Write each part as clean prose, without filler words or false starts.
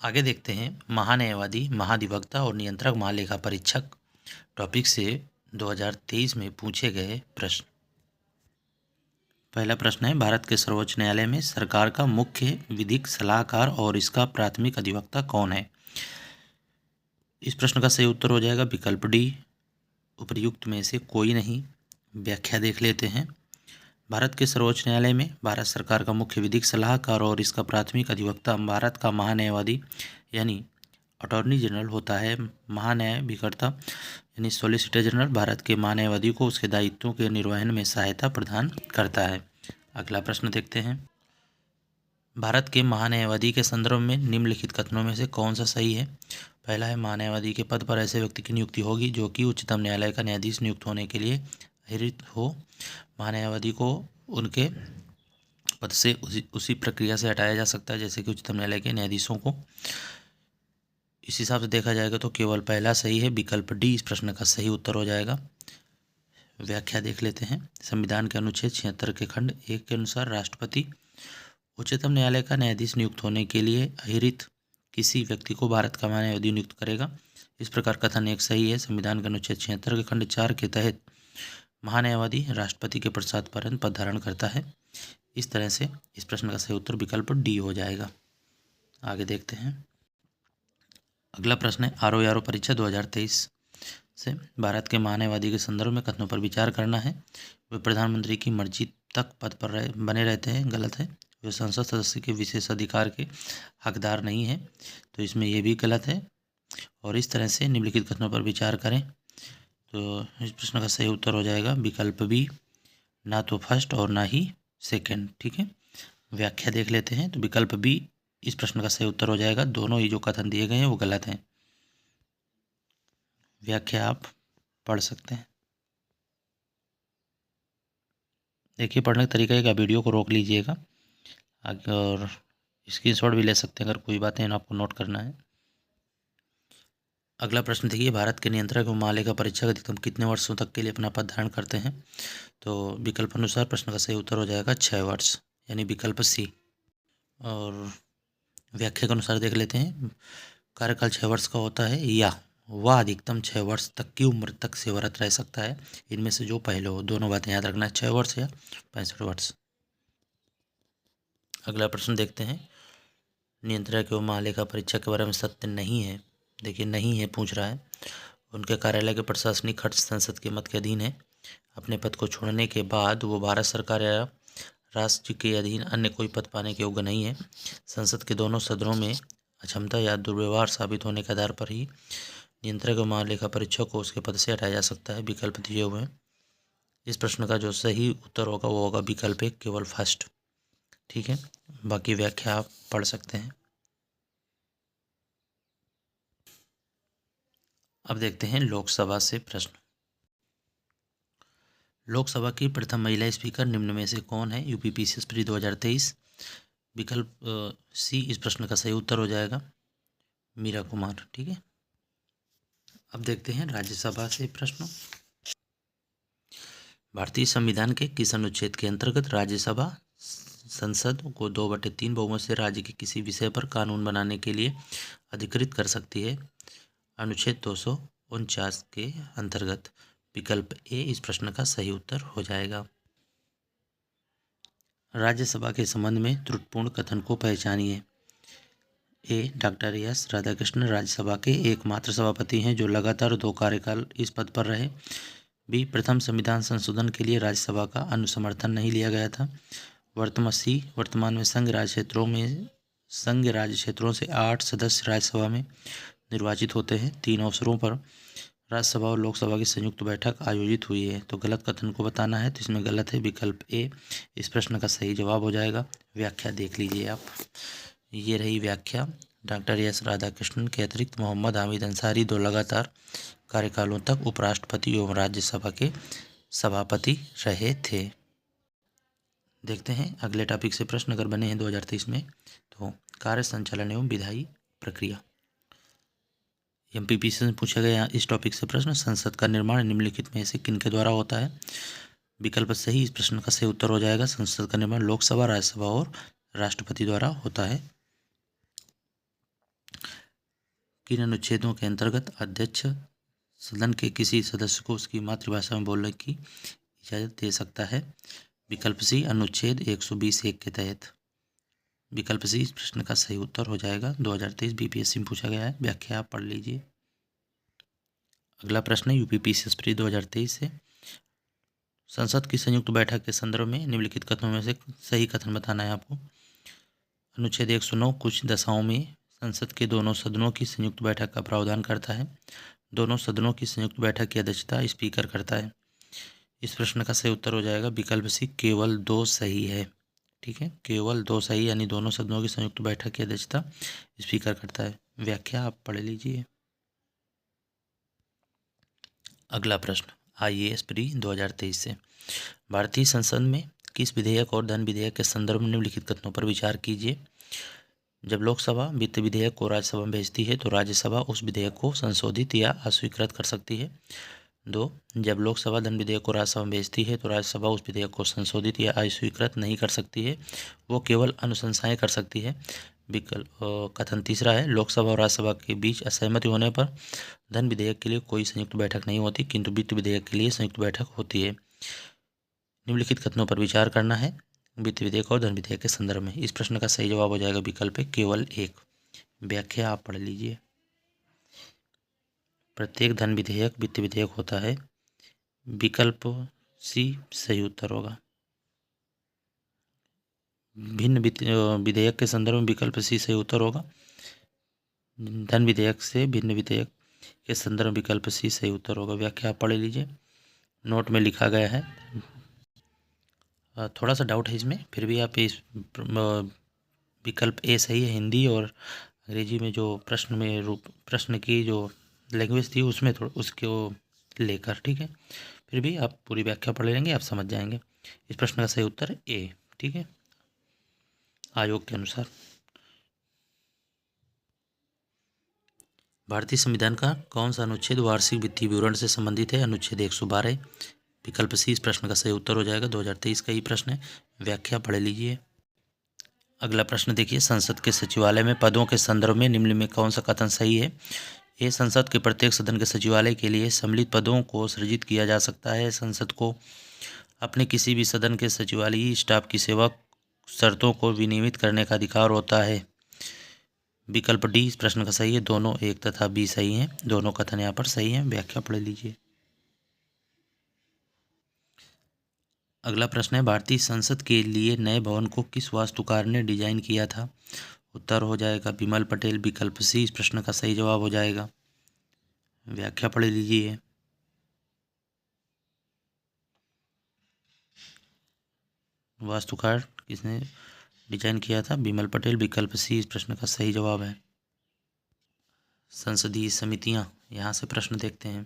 आगे देखते हैं महान्यायवादी, महाधिवक्ता और नियंत्रक महालेखा परीक्षक टॉपिक से 2023 में पूछे गए प्रश्न। पहला प्रश्न है, भारत के सर्वोच्च न्यायालय में सरकार का मुख्य विधिक सलाहकार और इसका प्राथमिक अधिवक्ता कौन है? इस प्रश्न का सही उत्तर हो जाएगा विकल्प डी, उपर्युक्त में से कोई नहीं। व्याख्या देख लेते हैं। भारत के सर्वोच्च न्यायालय में भारत सरकार का मुख्य विधिक सलाहकार और इसका प्राथमिक अधिवक्ता भारत का महान्यायवादी यानी अटॉर्नी जनरल होता है। महान्यायाधिकर्ता यानी सॉलिसिटर जनरल भारत के महान्यायवादी को उसके दायित्वों के निर्वहन में सहायता प्रदान करता है। अगला प्रश्न देखते हैं, भारत के महान्यायवादी के संदर्भ में निम्नलिखित कथनों में से कौन सा सही है? पहला है, महान्यायवादी के पद पर ऐसे व्यक्ति की नियुक्ति होगी जो कि उच्चतम न्यायालय का न्यायाधीश नियुक्त होने के लिए अहिर्त हो। महान्यायवादी को उनके पद से उसी प्रक्रिया से हटाया जा सकता है जैसे कि उच्चतम न्यायालय के न्यायाधीशों को। इस हिसाब से देखा जाएगा तो केवल पहला सही है, विकल्प डी इस प्रश्न का सही उत्तर हो जाएगा। व्याख्या देख लेते हैं। संविधान के अनुच्छेद 76 के खंड 1 के अनुसार राष्ट्रपति उच्चतम न्यायालय का न्यायाधीश नियुक्त होने के लिए अहिर्त किसी व्यक्ति को भारत का महान्यायवादी नियुक्त करेगा। इस प्रकार कथन एक सही है। संविधान के अनुच्छेद 76 के खंड 4 के तहत महान्यायवादी राष्ट्रपति के प्रसाद पर पद धारण करता है। इस तरह से इस प्रश्न का सही उत्तर विकल्प डी हो जाएगा। आगे देखते हैं। अगला प्रश्न है, आरओ परीक्षा 2023 से भारत के महान्यायवादी के संदर्भ में कथनों पर विचार करना है। वे प्रधानमंत्री की मर्जी तक पद पर बने रहते हैं, गलत है। वे संसद सदस्य के विशेष अधिकार के हकदार नहीं है, तो इसमें यह भी गलत है। और इस तरह से निम्नलिखित कथनों पर विचार करें तो इस प्रश्न का सही उत्तर हो जाएगा विकल्प बी, ना तो फर्स्ट और ना ही सेकंड। ठीक है, व्याख्या देख लेते हैं। तो विकल्प बी इस प्रश्न का सही उत्तर हो जाएगा। दोनों ही जो कथन दिए गए हैं वो गलत हैं। व्याख्या आप पढ़ सकते हैं। देखिए, पढ़ने का तरीका है कि वीडियो को रोक लीजिएगा और स्क्रीनशॉट भी ले सकते हैं अगर कोई बातें आपको नोट करना है। अगला प्रश्न देखिए, भारत के नियंत्रक एवं महालेखा परीक्षक अधिकतम कितने वर्षों तक के लिए अपना पद धारण करते हैं? तो विकल्प अनुसार प्रश्न का सही उत्तर हो जाएगा 6 वर्ष यानी विकल्प सी। और व्याख्या के अनुसार देख लेते हैं। कार्यकाल 6 वर्ष का होता है या वह अधिकतम 6 वर्ष तक की उम्र तक सेवारत रह सकता है। इनमें से जो पहले हो, दोनों बातें याद रखना है, 6 वर्ष या 65 वर्ष। अगला प्रश्न देखते हैं, नियंत्रक एवं महालेखा परीक्षक के बारे में सत्य नहीं है। देखिए, नहीं है पूछ रहा है। उनके कार्यालय के प्रशासनिक खर्च संसद के मत के अधीन है। अपने पद को छोड़ने के बाद वो भारत सरकार या राष्ट्र के अधीन अन्य कोई पद पाने के योग्य नहीं है। संसद के दोनों सदनों में अक्षमता या दुर्व्यवहार साबित होने के आधार पर ही नियंत्रक एवं महालेखा परीक्षक को उसके पद से हटाया जा सकता है। विकल्प दिए हुए हैं। इस प्रश्न का जो सही उत्तर होगा वो होगा विकल्प एक, केवल फर्स्ट। ठीक है, बाकी व्याख्या आप पढ़ सकते हैं। अब देखते हैं लोकसभा से प्रश्न। लोकसभा की प्रथम महिला स्पीकर निम्न में से कौन है? UP PCS pre 2023। विकल्प सी इस प्रश्न का सही उत्तर हो जाएगा मीरा कुमार। ठीक है, अब देखते हैं राज्यसभा से प्रश्न। भारतीय संविधान के किस अनुच्छेद के अंतर्गत राज्यसभा संसद को 2/3 बहुमत से राज्य के किसी विषय पर कानून बनाने के लिए अधिकृत कर सकती है? अनुच्छेद 249 के अंतर्गत। विकल्प ए इस प्रश्न का सही उत्तर हो जाएगा। राज्यसभा के संबंध में त्रुटिपूर्ण कथन को पहचानिए। ए, डॉक्टर एस राधाकृष्णन राज्यसभा के एकमात्र सभापति हैं जो लगातार 2 कार्यकाल इस पद पर रहे। बी, प्रथम संविधान संशोधन के लिए राज्यसभा का अनुसमर्थन नहीं लिया गया था। वर्तमान में संघ राज्य क्षेत्रों से 8 सदस्य राज्यसभा में निर्वाचित होते हैं। 3 अवसरों पर राज्यसभा और लोकसभा की संयुक्त बैठक आयोजित हुई है। तो गलत कथन को बताना है, तो इसमें गलत है। विकल्प ए इस प्रश्न का सही जवाब हो जाएगा। व्याख्या देख लीजिए आप। ये रही व्याख्या। डॉक्टर एस राधाकृष्णन के अतिरिक्त मोहम्मद हामिद अंसारी 2 लगातार कार्यकालों तक उपराष्ट्रपति एवं राज्यसभा के सभापति रहे थे। देखते हैं अगले टॉपिक से प्रश्न अगर बने हैं 2023 में। तो कार्य संचालन एवं विधायी प्रक्रिया एमपीपीसी से पूछा गया इस टॉपिक से प्रश्न। संसद का निर्माण निम्नलिखित में से किनके द्वारा होता है? विकल्प सही इस प्रश्न का सही उत्तर हो जाएगा। संसद का निर्माण लोकसभा, राज्यसभा और राष्ट्रपति द्वारा होता है। किन अनुच्छेदों के अंतर्गत अध्यक्ष सदन के किसी सदस्य को उसकी मातृभाषा में बोलने की इजाज़त दे सकता है? विकल्प सी अनुच्छेद 120(1) के तहत। विकल्प सी इस प्रश्न का सही उत्तर हो जाएगा। 2023 बीपीएससी में पूछा गया है, व्याख्या आप पढ़ लीजिए। अगला प्रश्न है यूपीपीसीएसपी 2023 से। संसद की संयुक्त बैठक के संदर्भ में निम्नलिखित कथनों में से सही कथन बताना है आपको। अनुच्छेद 109 कुछ दशाओं में संसद के दोनों सदनों की संयुक्त बैठक का प्रावधान करता है। दोनों सदनों की संयुक्त बैठक की अध्यक्षता स्पीकर करता है। इस प्रश्न का सही उत्तर हो जाएगा विकल्प सी केवल 2 सही है। ठीक है, केवल 2 सही, यानी दोनों सदनों की संयुक्त बैठक की अध्यक्षता स्पीकर करता है। व्याख्या आप पढ़ लीजिए। अगला प्रश्न आईएएस प्री 2023 से। भारतीय संसद में किस विधेयक और धन विधेयक के संदर्भ में निम्नलिखित कथनों पर विचार कीजिए। जब लोकसभा वित्त विधेयक को राज्यसभा में भेजती है तो राज्यसभा उस विधेयक को संशोधित या अस्वीकृत कर सकती है। 2. जब लोकसभा धन विधेयक को राज्यसभा में भेजती है तो राज्यसभा उस विधेयक को संशोधित या अस्वीकृत नहीं कर सकती है, वो केवल अनुशंसाएं कर सकती है। विकल्प कथन तीसरा है लोकसभा और राज्यसभा के बीच असहमति होने पर धन विधेयक के लिए कोई संयुक्त बैठक नहीं होती, किंतु वित्त विधेयक के लिए संयुक्त बैठक होती है। निम्नलिखित कथनों पर विचार करना है वित्त विधेयक और धन विधेयक के संदर्भ में। इस प्रश्न का सही जवाब हो जाएगा विकल्प है केवल 1। व्याख्या आप पढ़ लीजिए। प्रत्येक धन विधेयक वित्त विधेयक होता है। विकल्प सी सही उत्तर होगा। भिन्न विधेयक के संदर्भ में विकल्प सी सही उत्तर होगा। धन विधेयक से भिन्न विधेयक के संदर्भ में विकल्प सी सही उत्तर होगा। व्याख्या आप पढ़ लीजिए, नोट में लिखा गया है। थोड़ा सा डाउट है इसमें, फिर भी आप इस विकल्प ए सही है। हिंदी और अंग्रेजी में जो प्रश्न की जो लैंग्वेज थी उसमें थोड़ा उसको लेकर, ठीक है, फिर भी आप पूरी व्याख्या पढ़ लेंगे, आप समझ जाएंगे। इस प्रश्न का सही उत्तर ए, ठीक है, आयोग के अनुसार। भारतीय संविधान का कौन सा अनुच्छेद वार्षिक वित्तीय विवरण से संबंधित है? अनुच्छेद 112। विकल्प सी इस प्रश्न का सही उत्तर हो जाएगा। 2023 का ही प्रश्न है। व्याख्या पढ़ लीजिए। अगला प्रश्न देखिए, संसद के सचिवालय में पदों के संदर्भ में निम्न में कौन सा कथन सही है? ए संसद के प्रत्येक सदन के सचिवालय के लिए सम्मिलित पदों को सृजित किया जा सकता है। संसद को अपने किसी भी सदन के सचिवालयी स्टाफ की सेवा शर्तों को विनियमित करने का अधिकार होता है। विकल्प डी इस प्रश्न का सही है। दोनों एक तथा बी सही हैं। दोनों कथन यहाँ पर सही हैं। व्याख्या पढ़ लीजिए। अगला प्रश्न है, भारतीय संसद के लिए नए भवन को किस वास्तुकार ने डिजाइन किया था? उत्तर हो जाएगा बिमल पटेल। विकल्प सी इस प्रश्न का सही जवाब हो जाएगा। व्याख्या पढ़ लीजिए। वास्तुकार किसने डिजाइन किया था? बिमल पटेल। विकल्प सी इस प्रश्न का सही जवाब है। संसदीय समितियां, यहाँ से प्रश्न देखते हैं।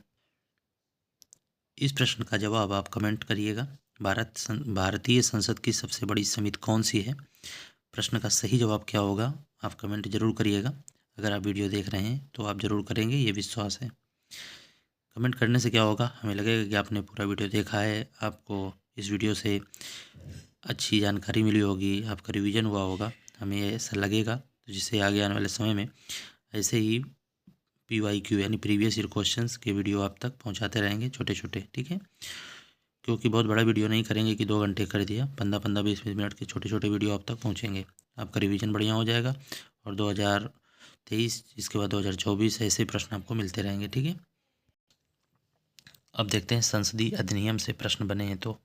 इस प्रश्न का जवाब आप कमेंट करिएगा। भारतीय संसद की सबसे बड़ी समिति कौन सी है? प्रश्न का सही जवाब क्या होगा आप कमेंट जरूर करिएगा। अगर आप वीडियो देख रहे हैं तो आप ज़रूर करेंगे, ये विश्वास है। कमेंट करने से क्या होगा, हमें लगेगा कि आपने पूरा वीडियो देखा है, आपको इस वीडियो से अच्छी जानकारी मिली होगी, आपका रिवीजन हुआ होगा, हमें ऐसा लगेगा। तो जिससे आगे आने वाले समय में ऐसे ही PYQ यानी प्रीवियस ईयर क्वेश्चंस के वीडियो आप तक पहुंचाते रहेंगे, छोटे छोटे, ठीक है। क्योंकि बहुत बड़ा वीडियो नहीं करेंगे कि 2 घंटे कर दिया, 15-15, 20-20 मिनट के छोटे छोटे वीडियो आप तक पहुंचेंगे। आपका रिवीजन बढ़िया हो जाएगा और 2023 इसके बाद 2024 ऐसे प्रश्न आपको मिलते रहेंगे, ठीक है। अब देखते हैं संसदीय अधिनियम से प्रश्न बने हैं तो।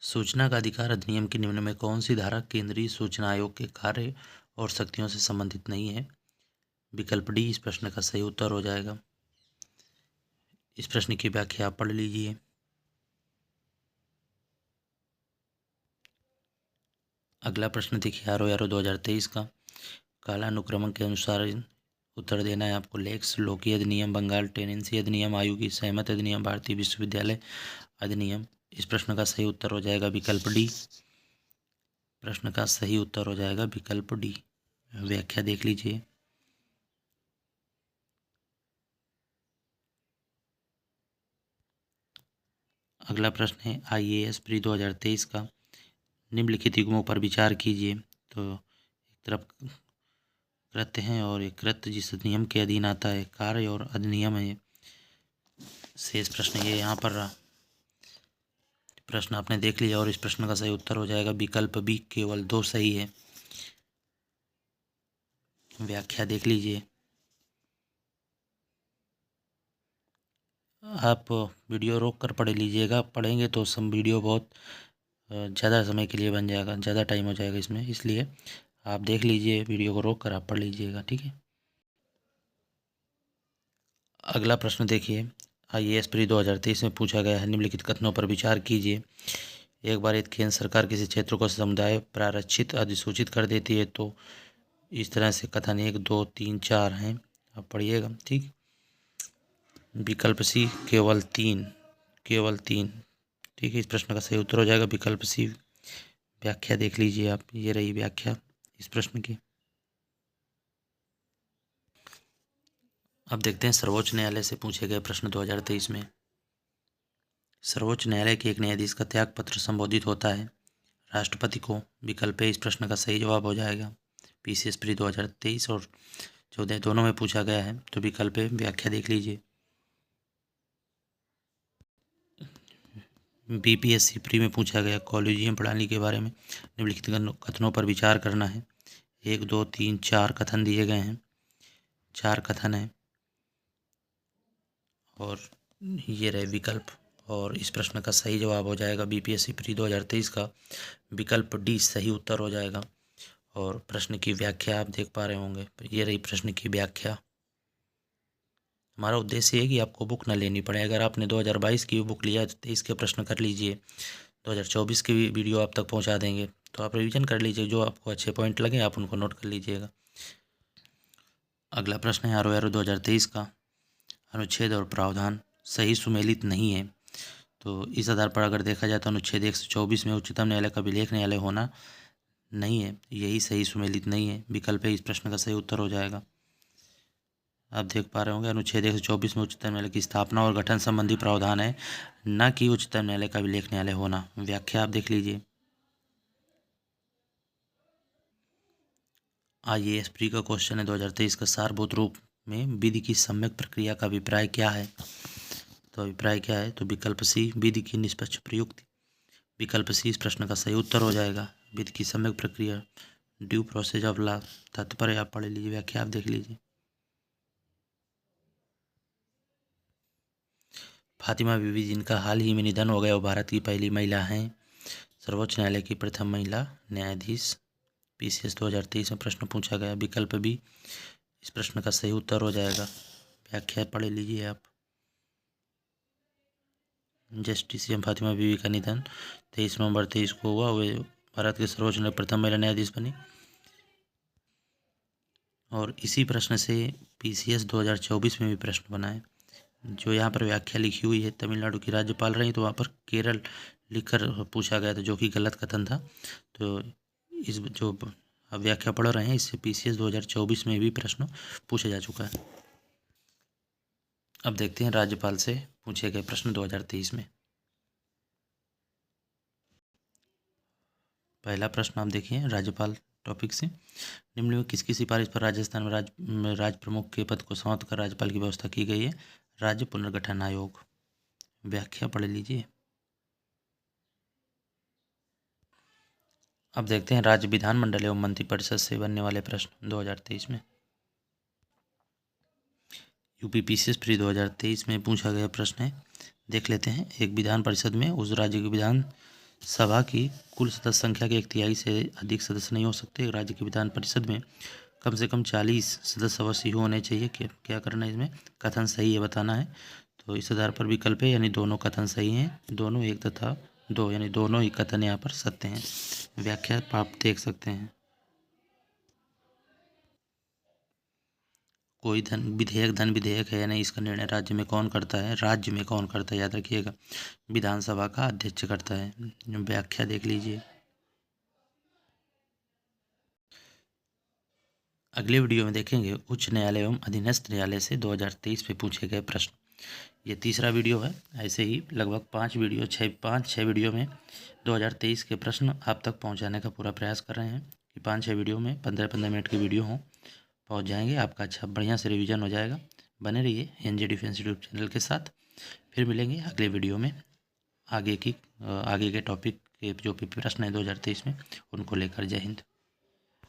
सूचना का अधिकार अधिनियम के निम्न में कौन सी धारा केंद्रीय सूचना आयोग के कार्य और शक्तियों से संबंधित नहीं है? विकल्प डी इस प्रश्न का सही उत्तर हो जाएगा। इस प्रश्न की व्याख्या आप पढ़ लीजिए। अगला प्रश्न देखिए, RO 2023 का कालानुक्रम के अनुसार उत्तर देना है आपको। लेक्स लोकी अधिनियम, बंगाल टेनेंसी अधिनियम, आयु की सहमत अधिनियम, भारतीय विश्वविद्यालय अधिनियम। इस प्रश्न का सही उत्तर हो जाएगा विकल्प डी। प्रश्न का सही उत्तर हो जाएगा विकल्प डी। व्याख्या देख लीजिए। अगला प्रश्न है IAS प्री 2023 का, निम्नलिखित युग्मों पर विचार कीजिए। तो एक तरफ कृत्य हैं और ये कृत्य जिस नियम के अधीन आता है कार्य और अधिनियम है। शेष प्रश्न ये यहाँ पर रहा। प्रश्न आपने देख लिया और इस प्रश्न का सही उत्तर हो जाएगा विकल्प बी, केवल 2 सही है। व्याख्या देख लीजिए। आप वीडियो रोक कर पढ़ लीजिएगा, पढ़ेंगे तो सब वीडियो बहुत ज़्यादा समय के लिए बन जाएगा, ज़्यादा टाइम हो जाएगा इसमें, इसलिए आप देख लीजिए, वीडियो को रोक कर आप पढ़ लीजिएगा, ठीक है। अगला प्रश्न देखिए, IAS प्री 2023 में पूछा गया है, निम्नलिखित कथनों पर विचार कीजिए। एक बार यदि केंद्र सरकार किसी क्षेत्र को समुदाय प्रारक्षित अधिसूचित कर देती है तो इस तरह से कथन 1, 2, 3, 4 हैं, आप पढ़िएगा, ठीक। विकल्प सी केवल 3, केवल 3, ठीक है। इस प्रश्न का सही उत्तर हो जाएगा विकल्प सी। व्याख्या देख लीजिए आप, ये रही व्याख्या इस प्रश्न की। अब देखते हैं सर्वोच्च न्यायालय से पूछे गए प्रश्न 2023 में। सर्वोच्च न्यायालय के एक न्यायाधीश का त्याग पत्र संबोधित होता है राष्ट्रपति को। विकल्प इस प्रश्न का सही जवाब हो जाएगा। PCS प्री 2023 और 14 दोनों में पूछा गया है, तो विकल्प व्याख्या देख लीजिए। BPSC प्री में पूछा गया कॉलेजियम प्रणाली के बारे में, निम्नलिखित कथनों पर विचार करना है। 1, 2, 3, 4 कथन दिए गए हैं, 4 कथन हैं और ये रहे विकल्प, और इस प्रश्न का सही जवाब हो जाएगा BPSC प्री 2023 का विकल्प डी सही उत्तर हो जाएगा। और प्रश्न की व्याख्या आप देख पा रहे होंगे, ये रही प्रश्न की व्याख्या। हमारा उद्देश्य है कि आपको बुक ना लेनी पड़े। अगर आपने 2022 की बुक लिया है तो 23 के प्रश्न कर लीजिए, 2024 की भी वीडियो आप तक पहुंचा देंगे, तो आप रिवीजन कर लीजिए, जो आपको अच्छे पॉइंट लगे आप उनको नोट कर लीजिएगा। अगला प्रश्न है ROR 2023 का, अनुच्छेद और प्रावधान सही सुमेलित नहीं है। तो इस आधार पर अगर देखा जाए तो अनुच्छेद 124 में उच्चतम न्यायालय का अभिलेख न्यायालय होना नहीं है, यही सही सुमेलित नहीं है। विकल्प इस प्रश्न का सही उत्तर हो जाएगा। आप देख पा रहे होंगे अनुच्छेद 124 में उच्चतम न्यायालय की स्थापना और गठन संबंधी प्रावधान है, न कि उच्चतम न्यायालय का अभिलेख न्यायालय होना। व्याख्या आप देख लीजिए। IAS प्री का क्वेश्चन है 2023 का, सारभूत रूप में विधि की सम्यक प्रक्रिया का अभिप्राय क्या है। तो अभिप्राय क्या है, तो विकल्प सी विधि की निष्पक्ष प्रयुक्ति। विकल्प सी इस प्रश्न का सही उत्तर हो जाएगा। विधि की सम्यक प्रक्रिया, ड्यू प्रोसेस ऑफ लॉ, तात्पर्य आप पढ़ लीजिए, व्याख्या आप देख लीजिए। फातिमा बीबी जिनका हाल ही में निधन हो गया, वो भारत की पहली महिला हैं, सर्वोच्च न्यायालय की प्रथम महिला न्यायाधीश। PCS 2023 में प्रश्न पूछा गया। विकल्प बी इस प्रश्न का सही उत्तर हो जाएगा। व्याख्या पढ़ लीजिए आप। जस्टिस फातिमा बीबी का निधन 23 नवंबर 23 को हुआ। वे भारत के सर्वोच्च न्यायालय प्रथम महिला न्यायाधीश बनी। और इसी प्रश्न से PCS 2024 में भी प्रश्न बना है। जो यहाँ पर व्याख्या लिखी हुई है, तमिलनाडु की राज्यपाल रही, तो वहाँ पर केरल लिखकर पूछा गया था, जो कि गलत कथन था। तो इस जो अब व्याख्या पढ़ रहे हैं, इससे PCS 2024 में भी प्रश्न पूछा जा चुका है। अब देखते हैं राज्यपाल से पूछे गए प्रश्न 2023 में। पहला प्रश्न आप देखिए राज्यपाल टॉपिक से, निम्न में किसकी सिफारिश पर राजस्थान में राज्य प्रमुख के पद को समाप्त कर राज्यपाल की व्यवस्था की गई है। राज्य पुनर्गठन आयोग। व्याख्या पढ़ लीजिए। अब देखते हैं राज्य विधानमंडल एवं मंत्रिपरिषद से बनने वाले प्रश्न 2023 में। यूपी PCS प्री 2023 में पूछा गया प्रश्न है, देख लेते हैं। एक विधान परिषद में उस राज्य की विधान सभा की कुल सदस्य संख्या के 1/3 से अधिक सदस्य नहीं हो सकते। एक राज्य की विधान परिषद में कम से कम 40 सदस्य अवश्य होने चाहिए। क्या करना है, इसमें कथन सही है बताना है। तो इस आधार पर विकल्प है, यानी दोनों कथन सही हैं, दोनों 1 तथा 2, यानी दोनों ही कथन यहाँ पर सत्य हैं। व्याख्या आप देख सकते हैं। कोई धन विधेयक है या नहीं, इसका निर्णय राज्य में कौन करता है। राज्य में कौन करता है, याद रखिएगा, विधानसभा का अध्यक्ष करता है। व्याख्या देख लीजिए। अगले वीडियो में देखेंगे उच्च न्यायालय एवं अधीनस्थ न्यायालय से 2023 में पूछे गए प्रश्न। ये तीसरा वीडियो है। ऐसे ही लगभग 5 वीडियो में 2023 के प्रश्न आप तक पहुंचाने का पूरा प्रयास कर रहे हैं कि 5-6 वीडियो में 15-15 मिनट के वीडियो हों, पहुंच जाएंगे। आपका अच्छा बढ़िया से रिवीजन हो जाएगा। बने रहिए एनजे डिफेंस यूट्यूब चैनल के साथ। फिर मिलेंगे अगले वीडियो में आगे के टॉपिक के जो भी प्रश्न है 2023 में, उनको लेकर। जय हिंद।